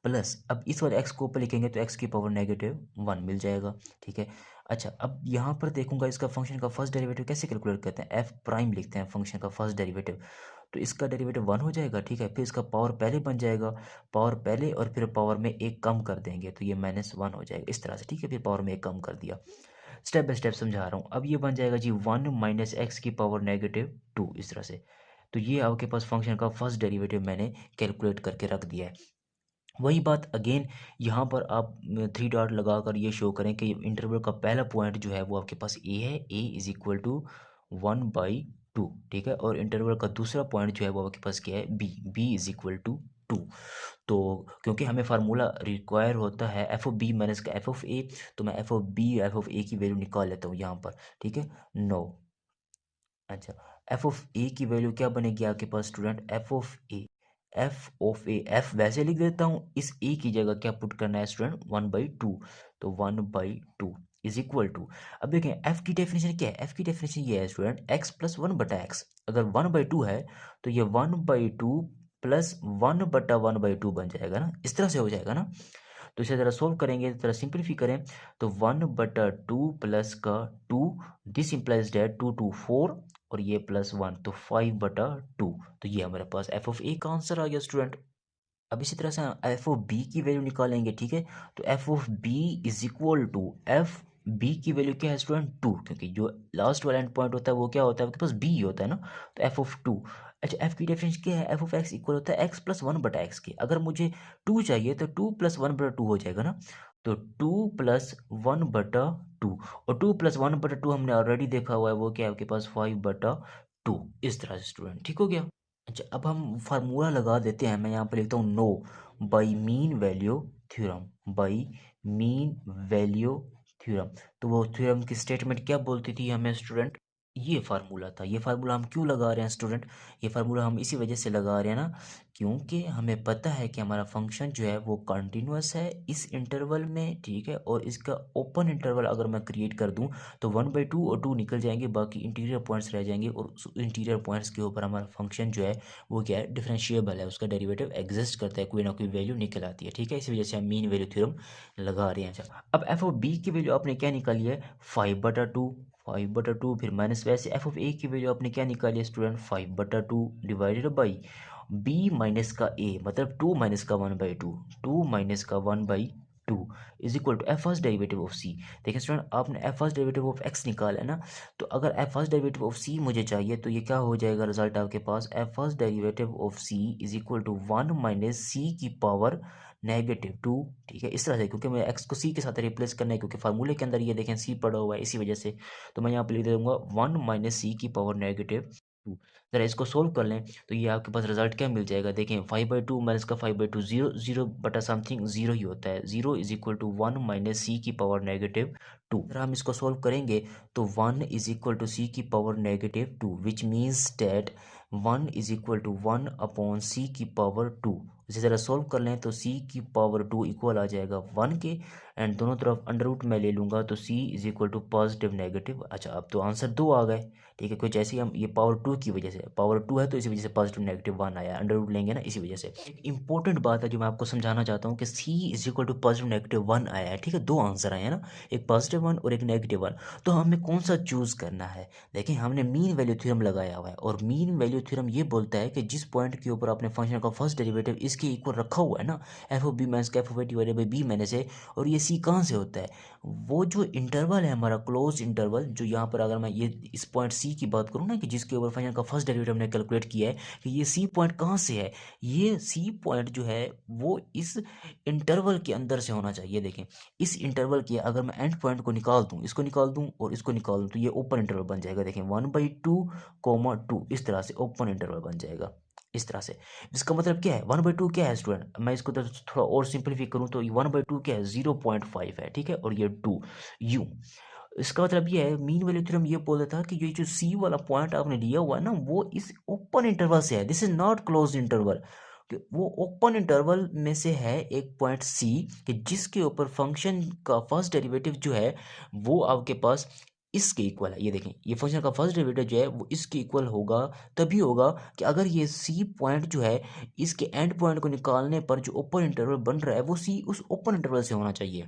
Speaker 1: प्लस, अब इस वाले एक्स को ऊपर लिखेंगे तो एक्स की पावर -1 मिल जाएगा, ठीक है। अच्छा, अब यहाँ पर देखूंगा इसका फंक्शन का फर्स्ट डेरिवेटिव कैसे कैलकुलेट करते हैं, एफ प्राइम लिखते हैं फंक्शन का फर्स्ट डेरिवेटिव, तो इसका डेरिवेटिव 1 हो जाएगा, ठीक है। फिर इसका पावर पहले बन जाएगा, पावर पहले और फिर पावर में एक कम कर देंगे तो ये -1 हो जाएगा इस तरह से, ठीक है। फिर पावर में एक कम कर दिया, स्टेप बाय स्टेप समझा रहा हूँ। अब ये बन जाएगा जी 1 माइनस एक्स की पावर -2 इस तरह से। तो ये आपके पास फंक्शन का फर्स्ट डेरिवेटिव मैंने कैलकुलेट करके रख दिया है। वही बात अगेन यहाँ पर आप 3 डॉट लगाकर ये शो करें कि इंटरवल का पहला पॉइंट जो है वो आपके पास ए है, ए इज इक्वल टू 1/2, ठीक है। और इंटरवल का दूसरा पॉइंट जो है वो आपके पास क्या है, B, B is equal to 2। तो क्योंकि हमें फार्मूला रिक्वायर होता है एफ ऑफ बी माइनस का एफ ऑफ ए, तो मैं F of B F of A की वैल्यू निकाल लेता हूँ यहाँ पर, ठीक है, नो। अच्छा, एफ ऑफ ए की वैल्यू क्या बनेगी आपके पास student, F of A F वैसे लिख देता हूँ, इस ए की जगह क्या पुट करना है स्टूडेंट 1/2, तो 1/2 इज इक्वल टू, अब देखें एफ की डेफिनेशन क्या है, एफ की डेफिनेशन ये है स्टूडेंट एक्स प्लस 1/x, अगर 1/2 है तो ये 1/2 प्लस 1/1/2 बन जाएगा ना, इस तरह से हो जाएगा ना। तो इसे ज़रा सोल्व करेंगे, ज़रा सिंप्लीफाई करें तो 1/2 प्लस का 2, दिस इम्प्लाइज डेट 2 2 4 और ये +1 तो 5/2, तो ये हमारे पास एफ ऑफ ए का आंसर आ गया स्टूडेंट। अब इसी तरह से एफ ऑफ बी की वैल्यू निकालेंगे, ठीक है। तो f of b is equal to f b की वैल्यू क्या है स्टूडेंट 2, क्योंकि जो लास्ट वाला एंड पॉइंट होता है वो क्या होता है आपके पास बी होता है ना, तो एफ ऑफ 2। अच्छा एफ की डेफिनेशन क्या है, एफ ऑफ एक्स इक्वल होता है एक्स प्लस वन बटा एक्स के। अगर मुझे 2 चाहिए तो 2 प्लस वन बटा टू हो जाएगा ना, तो 2 प्लस वन बटा टू, और 2 प्लस वन बटा टू हमने ऑलरेडी देखा हुआ है, वो क्या है आपके पास 5 बटा टू। इस तरह से स्टूडेंट ठीक हो गया। अच्छा अब हम फार्मूला लगा देते हैं, मैं यहाँ पर लिखता हूँ now by mean value theorem, by mean value theorem. तो वो थ्योरम की स्टेटमेंट क्या बोलती थी हमें स्टूडेंट, ये फार्मूला था। ये फार्मूला हम क्यों लगा रहे हैं स्टूडेंट, ये फार्मूला हम इसी वजह से लगा रहे हैं ना, क्योंकि हमें पता है कि हमारा फंक्शन जो है वो कंटिन्यूअस है इस इंटरवल में, ठीक है, और इसका ओपन इंटरवल अगर मैं क्रिएट कर दूं तो 1/2 और 2 निकल जाएंगे, बाकी इंटीरियर पॉइंट्स रह जाएंगे, और इंटीरियर पॉइंट्स के ऊपर हमारा फंक्शन जो है वो क्या है, डिफरेंशिएबल है, उसका डेरिवेटिव एग्जिस्ट करता है, कोई ना कोई वैल्यू निकल आती है, ठीक है। इसी वजह से हम मीन वैल्यू थ्योरम लगा रहे हैं। अच्छा अब एफ ऑफ बी की वैल्यू आपने क्या निकाली है, 5/2, 5/2, फिर माइनस, वैसे एफ ऑफ ए की वैल्यू आपने क्या निकाली है student, 5/2 divided by B minus का ए, मतलब 2 माइनस का 1/2, 2 माइनस का 1/2 is equal to F first derivative of C. देखिए स्टूडेंट आपने F first derivative of X निकाला है ना, तो अगर एफ फर्स्ट डेरिवेटिव ऑफ सी मुझे चाहिए तो ये क्या हो जाएगा रिजल्ट आपके पास, F first derivative of C is equal to 1 minus C की पावर -2, ठीक है, इस तरह से, क्योंकि मैं एक्स को सी के साथ रिप्लेस करना है, क्योंकि फार्मूले के अंदर ये देखें सी पड़ा हुआ है, इसी वजह से तो मैं यहाँ पे लिख दे दूंगा 1 माइनस सी की पावर -2। जरा इसको सोल्व कर लें तो ये आपके पास रिजल्ट क्या मिल जाएगा, देखें 5/2 माइनस का 5/2 जीरो, जीरो बटा समथिंग जीरो ही होता है, zero is equal to 1 minus C की पावर -2। अगर हम इसको सोल्व करेंगे तो 1 इज इक्वल टू सी की power -2, which means that 1 is equal to 1 upon C की पावर 2। इसे ज़रा सोल्व कर लें तो सी की पावर 2 इक्वल आ जाएगा 1 के, एंड दोनों तरफ अंडर रूट में ले लूँगा तो C is equal to positive negative. अच्छा अब तो आंसर 2 आ गए, ठीक है, कुछ ऐसे ही हम ये पावर 2 की वजह से, पावर 2 है तो इसी वजह से पॉजिटिव नेगेटिव 1 आया, अंडर रूट लेंगे ना इसी वजह से। एक इंपॉर्टेंट बात है जो मैं आपको समझाना चाहता हूँ कि C is equal to positive negative 1 आया है, ठीक है, दो आंसर आए हैं ना, एक पॉजिटिव 1 और एक नेगेटिव 1, तो हमें कौन सा चूज़ करना है। देखिए हमने मीन वैल्यू थ्योरम लगाया हुआ है, और मीन वैल्यू थ्योरम ये बोलता है कि जिस पॉइंट के ऊपर आपने फंक्शन का फर्स्ट डेरिवेटिव इसके इक्वल रखा हुआ है ना, एफ ऑफ बी माइनस का F of A divided by B minus A, और ये सी कहाँ से होता है, वो जो इंटरवल है हमारा क्लोज इंटरवल, जो यहाँ पर अगर मैं ये इस पॉइंट सी की बात करूँ ना कि जिसके ऊपर फंक्शन का फर्स्ट डेरिवेटिव हमने कैलकुलेट किया है, कि ये सी पॉइंट कहाँ से है, ये सी पॉइंट जो है वो इस इंटरवल के अंदर से होना चाहिए। देखें इस इंटरवल के अगर मैं एंड पॉइंट को निकाल दूँ, इसको निकाल दूँ और इसको निकाल दूँ, तो ये ओपन इंटरवल बन जाएगा। देखें 1/2, 2, इस तरह से ओपन इंटरवल बन जाएगा, इस तरह से। इसका मतलब क्या है, 1/2 क्या है स्टूडेंट, मैं इसको तो थोड़ा और सिंपलीफाई करूँ तो 1/2 क्या है, 0.5 है, ठीक है, और ये 2 यू। इसका मतलब ये है, मीन वैल्यू थ्योरम ये बोल रहा था कि ये जो सी वाला पॉइंट आपने लिया हुआ है ना, वो इस ओपन इंटरवल से है, this is not close interval, वो ओपन इंटरवल में से है एक पॉइंट सी, कि जिसके ऊपर फंक्शन का फर्स्ट डेरिवेटिव जो है वो आपके पास इसके इक्वल है। ये देखें ये फंक्शन का फर्स्ट डेरिवेटिव जो है वो इसके इक्वल होगा, तभी होगा कि अगर ये सी पॉइंट जो है इसके एंड पॉइंट को निकालने पर जो ओपन इंटरवल बन रहा है वो सी उस ओपन इंटरवल से होना चाहिए,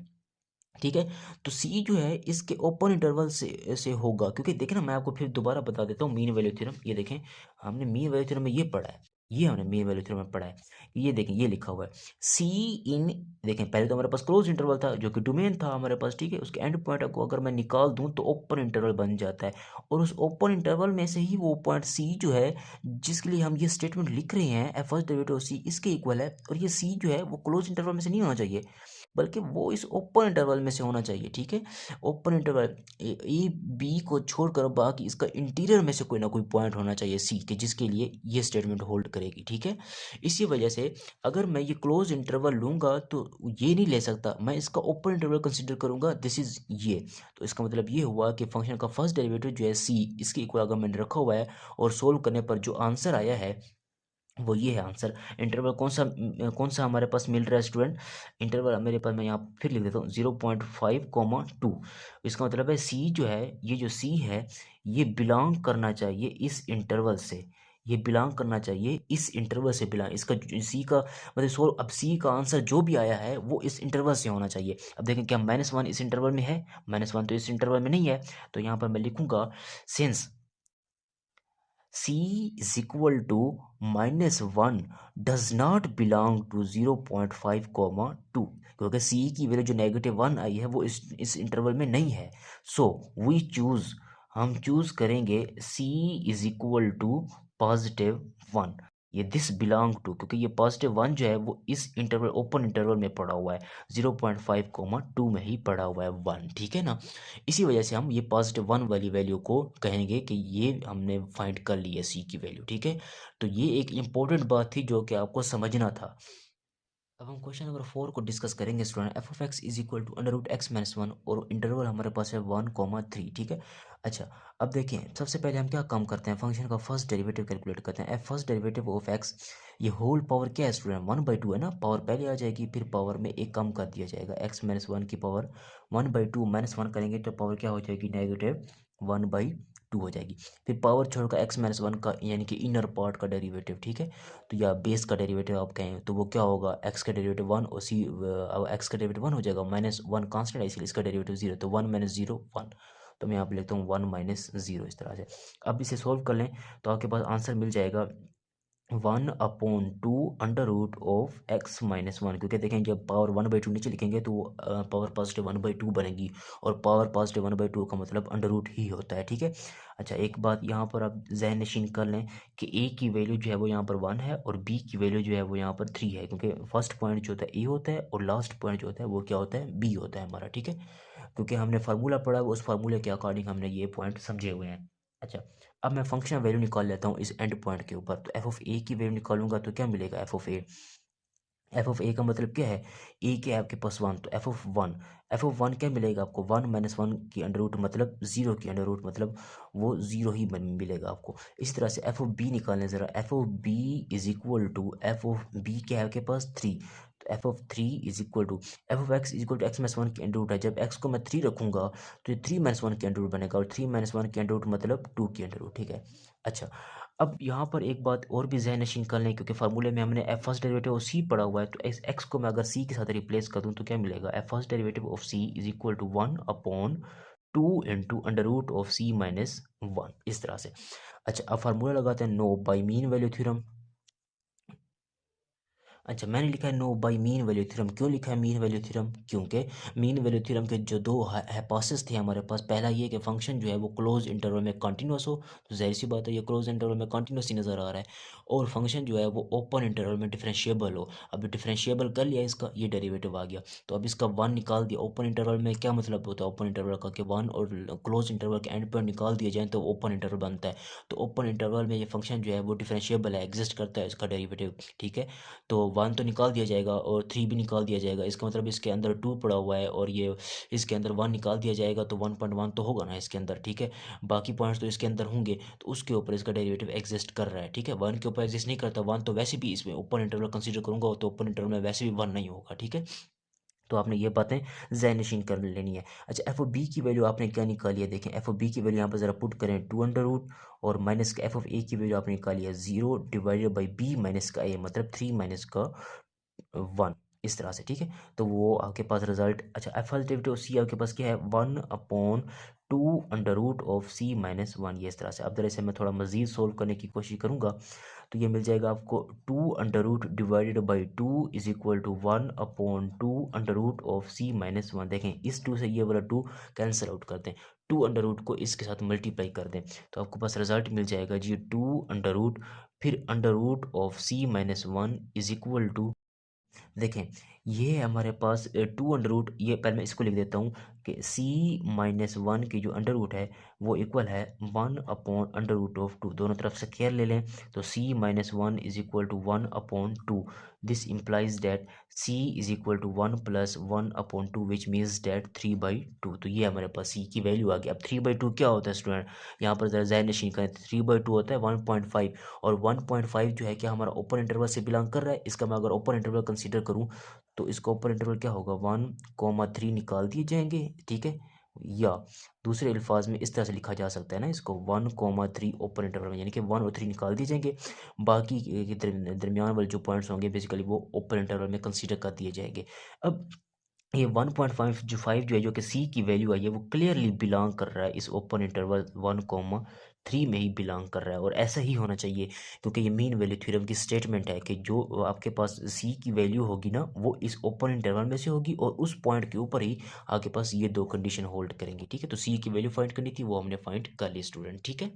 Speaker 1: ठीक है। तो सी जो है इसके ओपन इंटरवल से होगा, क्योंकि देखें ना मैं आपको फिर दोबारा बता देता हूँ मीन वैल्यू थ्योरम। ये देखें हमने मीन वैल्यू थ्योरम में ये पढ़ा है, ये हमने मीन वैल्यू थ्योरम में पढ़ा है, ये देखें ये लिखा हुआ है सी इन, देखें पहले तो हमारे पास क्लोज इंटरवल था जो कि डोमेन था हमारे पास, ठीक है, उसके एंड पॉइंट को अगर मैं निकाल दूं तो ओपन इंटरवल बन जाता है, और उस ओपन इंटरवल में से ही वो पॉइंट सी जो है जिसके लिए हम ये स्टेटमेंट लिख रहे हैं एफ फर्स्ट डेरिवेटिव सी इसके इक्वल है, और ये सी जो है वो क्लोज इंटरवल में से नहीं होना चाहिए, बल्कि वो इस ओपन इंटरवल में से होना चाहिए, ठीक है। ओपन इंटरवल ए बी को छोड़कर बाकी इसका इंटीरियर में से कोई ना कोई पॉइंट होना चाहिए सी के, जिसके लिए ये स्टेटमेंट होल्ड करेगी, ठीक है। इसी वजह से अगर मैं ये क्लोज इंटरवल लूँगा तो ये नहीं ले सकता, मैं इसका ओपन इंटरवल कंसिडर करूँगा, दिस इज ये। तो इसका मतलब ये हुआ कि फंक्शन का फर्स्ट डेरिवेटिव जो है सी इसके इक्वल अगर मैंने रखा हुआ है, और सोल्व करने पर जो आंसर आया है वो ये है आंसर। इंटरवल कौन सा हमारे पास मिल रहा है स्टूडेंट, इंटरवल मेरे पास, मैं यहाँ फिर लिख देता हूँ 0.5, 2। इसका मतलब है सी जो है, ये जो सी है ये बिलोंग करना चाहिए इस इंटरवल से, ये बिलोंग करना चाहिए इस इंटरवल से, बिलोंग इसका सी का मतलब सोल्व, अब सी का आंसर जो भी आया है वो इस इंटरवल से होना चाहिए। अब देखें क्या -1 इस इंटरवल में है, -1 तो इस इंटरवल में नहीं है, तो यहाँ पर मैं लिखूंगा since C is equal to -1 does not belong to 0.5, 2, क्योंकि C की वैल्यू जो -1 आई है वो इस इंटरवल में नहीं है। सो वी चूज, हम चूज करेंगे C इज इक्वल टू +1। ये दिस बिलोंग टू, क्योंकि ये +1 जो है वो इस इंटरवल, ओपन इंटरवल में पड़ा हुआ है, 0.5, 2 में ही पड़ा हुआ है 1, ठीक है ना। इसी वजह से हम ये +1 वाली वैल्यू को कहेंगे कि ये हमने फाइंड कर ली है C की वैल्यू, ठीक है। तो ये एक इंपॉर्टेंट बात थी जो कि आपको समझना था। अब हम क्वेश्चन नंबर 4 को डिस्कस करेंगे student. F of x is equal to √x-1 और इंटरवल हमारे पास है 1, 3, ठीक है। अच्छा, अब देखें, सबसे पहले हम क्या काम करते हैं, फंक्शन का फर्स्ट डेरिवेटिव कैलकुलेट करते हैं। F first derivative of x, ये होल पावर क्या है स्टूडेंट, 1/2 है ना। पावर पहले आ जाएगी, फिर पावर में एक कम कर दिया जाएगा, x-1 की पावर 1/2 -1 करेंगे तो पावर क्या हो जाएगी, -1/2 हो जाएगी। फिर पावर छोड़कर x-1 का यानी कि इनर पार्ट का डेरिवेटिव, ठीक है। तो या बेस का डेरिवेटिव आप कहें तो वो क्या होगा, x का डेरिवेटिव 1 और c, अब x का डेरिवेटिव 1 हो जाएगा, -1 कांस्टेंट है इसलिए इसका डेरिवेटिव 0, तो 1 - 0 1। तो मैं यहाँ पे लिखता हूँ 1 - 0 इस तरह से। अब इसे सोल्व कर लें तो आपके पास आंसर मिल जाएगा 1/2 √x-1, क्योंकि देखें जब पावर 1/2 नीचे लिखेंगे तो पावर पॉजिटिव 1/2 बनेगी, और पावर पॉजिटिव 1/2 का मतलब अंडर रूट ही होता है, ठीक है। अच्छा, एक बात यहाँ पर आप ज़हन नशीन कर लें कि a की वैल्यू जो है वो यहाँ पर 1 है और b की वैल्यू जो है वो यहाँ पर 3 है, क्योंकि फर्स्ट पॉइंट जो होता है a होता है और लास्ट पॉइंट जो होता है वो क्या होता है, b होता है हमारा, ठीक है। क्योंकि हमने फार्मूला पढ़ा है, उस फार्मूले के अकॉर्डिंग हमने ये पॉइंट समझे हुए हैं। अच्छा, अब मैं फंक्शन वैल्यू निकाल लेता हूँ इस एंड पॉइंट के ऊपर। तो एफ ऑफ ए की वैल्यू निकालूंगा तो क्या मिलेगा, एफ ऑफ ए का मतलब क्या है, ए के आपके पास 1, तो एफ ऑफ वन क्या मिलेगा आपको, 1 - 1 की अंडर रूट मतलब 0 की अंडर रूट मतलब वो 0 ही मिलेगा आपको। इस तरह से एफ ऑफ बी निकालने ज़रा, f of b is equal to, f of b क्या है आपके पास 3, तो f of 3 is equal to, f of x is equal to x-1 की अंडर रूट है। जब एक्स को मैं 3 रखूंगा तो ये 3 - 1 की अंडर रूट बनेगा, और 3 - 1 की अंडर रूट मतलब 2 की अंडर रूट, ठीक है। अच्छा, अब यहाँ पर एक बात और भी ज़हन नशीन कर लें, क्योंकि फार्मूले में हमने एफ फर्स्ट डेरिवेटिव ऑफ सी पढ़ा हुआ है, तो इस एक्स को मैं अगर सी के साथ रिप्लेस कर दूँ तो क्या मिलेगा, f first derivative of C is equal to 1/2 into under root of C - 1, इस तरह से। अच्छा, अब फार्मूला लगाते हैं, now by mean value theorem. अच्छा, मैंने लिखा है now by mean value theorem. क्यों लिखा है मीन वैल्यू थ्योरम, क्योंकि मीन वैल्यू थ्योरम के जो दो हाइपोथेसिस थे हमारे पास, पहला ये कि फंक्शन जो है वो क्लोज इंटरवल में कंटिन्यूस हो, तो जाहिर सी बात है ये क्लोज इंटरवल में कंटिन्यूस ही नज़र आ रहा है, और फंक्शन जो है वो ओपन इंटरवल में डिफरेंशिएबल हो। अब डिफरेंशिएबल कर लिया इसका, ये डेरिवेटिव आ गया, तो अब इसका 1 निकाल दिया। ओपन इंटरवल में क्या मतलब होता है ओपन इंटरवल का, कि 1 और क्लोज इंटरवल के एंड पॉइंट निकाल दिए जाए तो ओपन इंटरवल बनता है। तो ओपन इंटरवल में ये फंक्शन जो है वो डिफरेंशिएबल है, एग्जिस्ट करता है इसका डेरिवेटिव, ठीक है। तो 1 तो निकाल दिया जाएगा और 3 भी निकाल दिया जाएगा, इसका मतलब इसके अंदर 2 पड़ा हुआ है, और ये इसके अंदर 1 निकाल दिया जाएगा तो 1.1 तो होगा ना इसके अंदर, ठीक है। बाकी पॉइंट्स तो इसके अंदर होंगे, तो उसके ऊपर इसका डेरिवेटिव एग्जिस्ट कर रहा है, ठीक है। 1 के ऊपर एग्जिस्ट नहीं करता, 1 तो वैसे भी इसमें ओपन इंटरवल कंसीडर करूंगा तो ओपन इंटरवल में वैसे भी 1 नहीं होगा, ठीक है। तो आपने ये बातें ज़हन नशीन कर लेनी है। अच्छा, एफ ओ बी की वैल्यू आपने क्या निकाली है, देखें एफ ओ बी की वैल्यू यहाँ पर ज़रा पुट करें, 2 अंडर रूट, और माइनस का एफ ऑफ ए की वैल्यू आपने निकाली है 0 डिवाइडेड बाई बी माइनस का ए, मतलब 3 माइनस का 1, इस तरह से, ठीक है। तो वो आपके पास रिजल्ट, अच्छा एफ फर्स्ट डेरिवेटिव सी आपके पास क्या है, 1/2 अंडर रूट ऑफ C - 1, ये इस तरह से। अब जरा इसे मैं थोड़ा मजीद सोल्व करने की कोशिश करूंगा तो ये मिल जाएगा आपको, 2 under root divided by 2 is equal to 1/2 under root of C - 1। देखें इस 2 से ये वाला 2 कैंसिल आउट कर दें, 2 अंडर रूट को इसके साथ मल्टीप्लाई कर दें, तो आपको पास रिजल्ट मिल जाएगा जी 2 अंडर रूट, फिर under root of C - 1 is equal to, देखें ये हमारे पास 2 अंडर रूट, ये पहले मैं इसको लिख देता हूँ कि C - 1 की जो अंडर रूट है वो इक्वल है 1/√2, दोनों तरफ से केयर ले लें, तो C - 1 is equal to 1/2। This implies that C is equal to 1 + 1/2 which means that 3/2। तो ये हमारे पास C की वैल्यू आ गई। अब 3/2 क्या होता है स्टूडेंट, यहाँ पर ज़रा ज़हन नशीन करें, 3/2 होता है 1.5, और 1.5 जो है क्या हमारा ओपन इंटरवल से बिलोंग कर रहा है। इसका मैं अगर ओपन इंटरवल कंसीडर करूँ तो इसका ओपन इंटरवल क्या होगा, 1, 3 निकाल दिए जाएंगे, ठीक है। या दूसरे अल्फाज में इस तरह से लिखा जा सकता है ना इसको, 1, 3 ओपन इंटरवल में, यानी कि 1 और 3 निकाल दिए जाएंगे, बाकी के दरमियान वाले जो पॉइंट्स होंगे बेसिकली वो ओपन इंटरवल में कंसीडर कर दिए जाएंगे। अब ये 1.5 जो 5 जो है, जो कि सी की वैल्यू आई है, वो क्लियरली बिलोंग कर रहा है इस ओपन इंटरवल 1, 3 में ही बिलोंग कर रहा है, और ऐसा ही होना चाहिए, क्योंकि ये मीन वैल्यू थ्योरम की स्टेटमेंट है कि जो आपके पास सी की वैल्यू होगी ना, वो इस ओपन इंटरवल में से होगी, और उस पॉइंट के ऊपर ही आपके पास ये दो कंडीशन होल्ड करेंगी। ठीक है, तो सी की वैल्यू फाइंड करनी थी, वो हमने फाइंड कर ली स्टूडेंट। ठीक है।